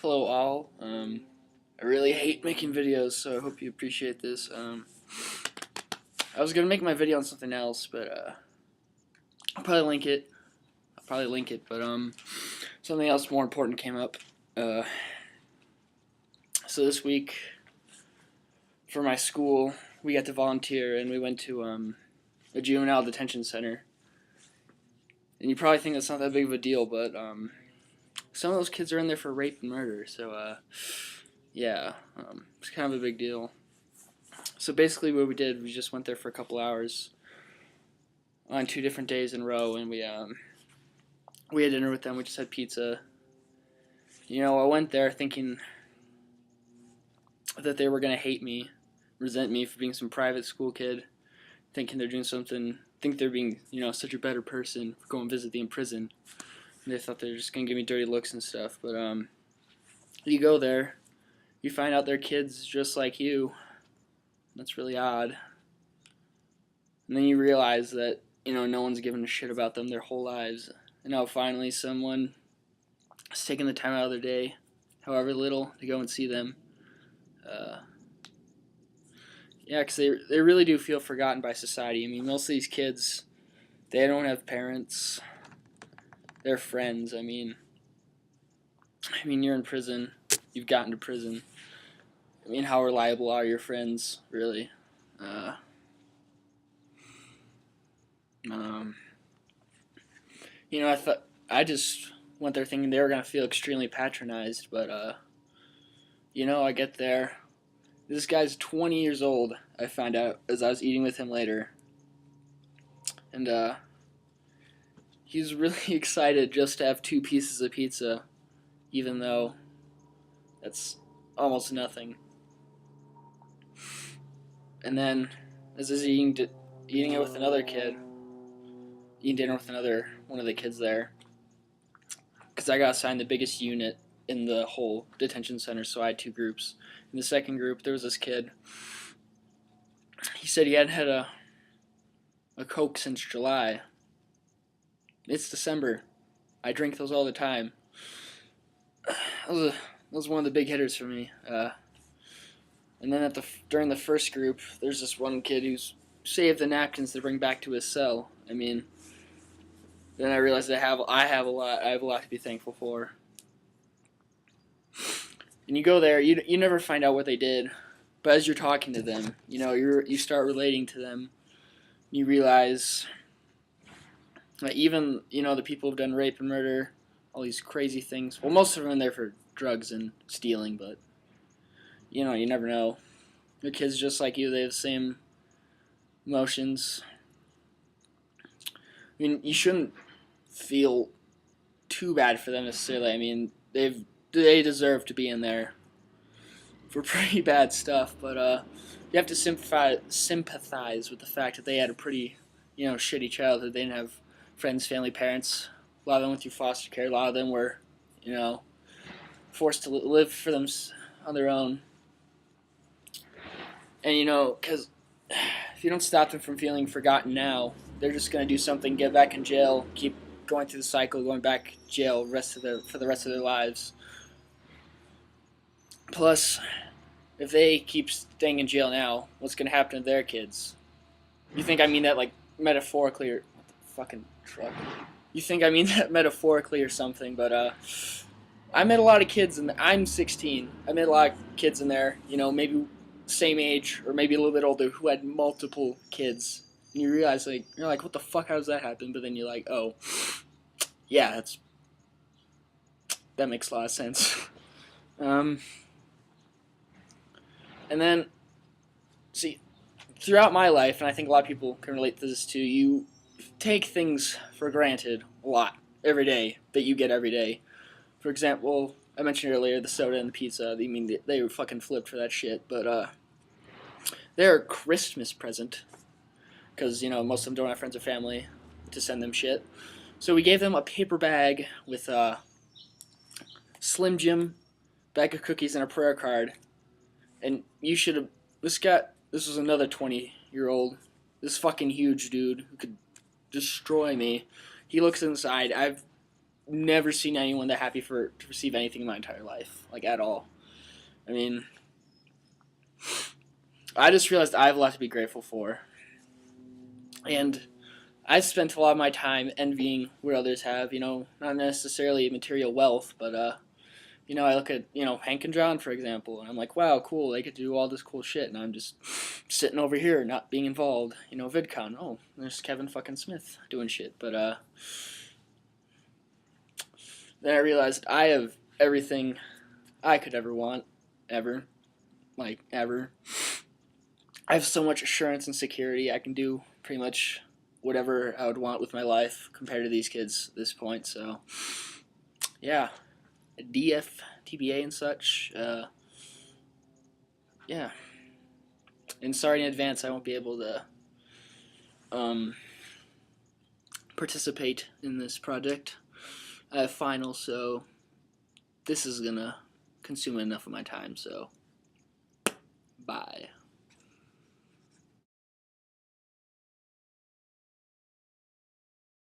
Hello all. I really hate making videos, so I hope you appreciate this. I was gonna make my video on something else, but I'll probably link it. But something else more important came up. So this week, for my school, we got to volunteer, and we went to a juvenile detention center. And you probably think that's not that big of a deal, but some of those kids are in there for rape and murder, so yeah, it's kind of a big deal. So basically what we did, we just went there for a couple hours on 2 different days in a row, and we had dinner with them. We just had pizza. You know, I went there thinking that they were going to hate me, resent me for being some private school kid, thinking they're doing something, think they're being, you know, such a better person for going to visit me in prison. They thought they were just going to give me dirty looks and stuff, but you go there, you find out they're kids just like you. That's really odd. And then you realize that, you know, no one's given a shit about them their whole lives. And now finally someone is taking the time out of their day, however little, to go and see them. Yeah, because they really do feel forgotten by society. I mean, most of these kids, they don't have parents. They're friends. I mean, you're in prison. You've gotten to prison. I mean, how reliable are your friends, really? You know, I just went there thinking they were gonna feel extremely patronized, but you know, I get there. This guy's 20 years old. I found out as I was eating with him later, and he's really excited just to have 2 pieces of pizza, even though that's almost nothing. And then, as he's eating it with another kid, eating dinner with one of the kids there, because I got assigned the biggest unit in the whole detention center, so I had 2 groups. In the second group, there was this kid. He said he hadn't had a Coke since July. It's December. I drink those all the time. That was one of the big hitters for me. And then during the first group, there's this one kid who's saved the napkins to bring back to his cell. I mean, then I realized I have a lot to be thankful for. And you go there, you never find out what they did, but as you're talking to them, you know, you start relating to them. You realize that even, you know, the people who've done rape and murder, all these crazy things. Well, most of them are in there for drugs and stealing, but you know, you never know. They're kids just like you. They have the same emotions. I mean, you shouldn't feel too bad for them necessarily. I mean, they deserve to be in there for pretty bad stuff, but you have to sympathize with the fact that they had a pretty, you know, shitty childhood. They didn't have friends, family, parents. A lot of them went through foster care. A lot of them were, you know, forced to live for them on their own. And, you know, because if you don't stop them from feeling forgotten now, they're just going to do something, get back in jail, keep going through the cycle, going back to jail for the rest of their lives. Plus, if they keep staying in jail now, what's going to happen to their kids? You think I mean that, like, metaphorically, or what the fucking truck? You think I mean that metaphorically or something, but I met a lot of kids, and I'm 16. I met a lot of kids in there, you know, maybe same age or maybe a little bit older, who had multiple kids. And you realize, like, you're like, what the fuck, how does that happen? But then you're like, oh, yeah, that makes a lot of sense. And then, see, throughout my life, and I think a lot of people can relate to this too, you take things for granted a lot every day that you get every day. For example, I mentioned earlier the soda and the pizza. I mean, they were fucking flipped for that shit, but they're a Christmas present because, you know, most of them don't have friends or family to send them shit. So we gave them a paper bag with a Slim Jim, bag of cookies, and a prayer card. And you should have. This was another 20-year-old. This fucking huge dude who could destroy me. He looks inside. I've never seen anyone that happy to receive anything in my entire life, like at all. I mean, I just realized I have a lot to be grateful for, and I spent a lot of my time envying what others have. Not necessarily material wealth, but I look at Hank and John, for example, and I'm like, wow, cool, they could do all this cool shit, and I'm just sitting over here not being involved. VidCon, oh, there's Kevin fucking Smith doing shit, but then I realized I have everything I could ever want, ever, like ever. I have so much assurance and security. I can do pretty much whatever I would want with my life compared to these kids at this point. So, yeah, DF, TBA, and such. Yeah, and sorry in advance, I won't be able to participate in this project. I have finals, so this is gonna consume enough of my time. So, bye.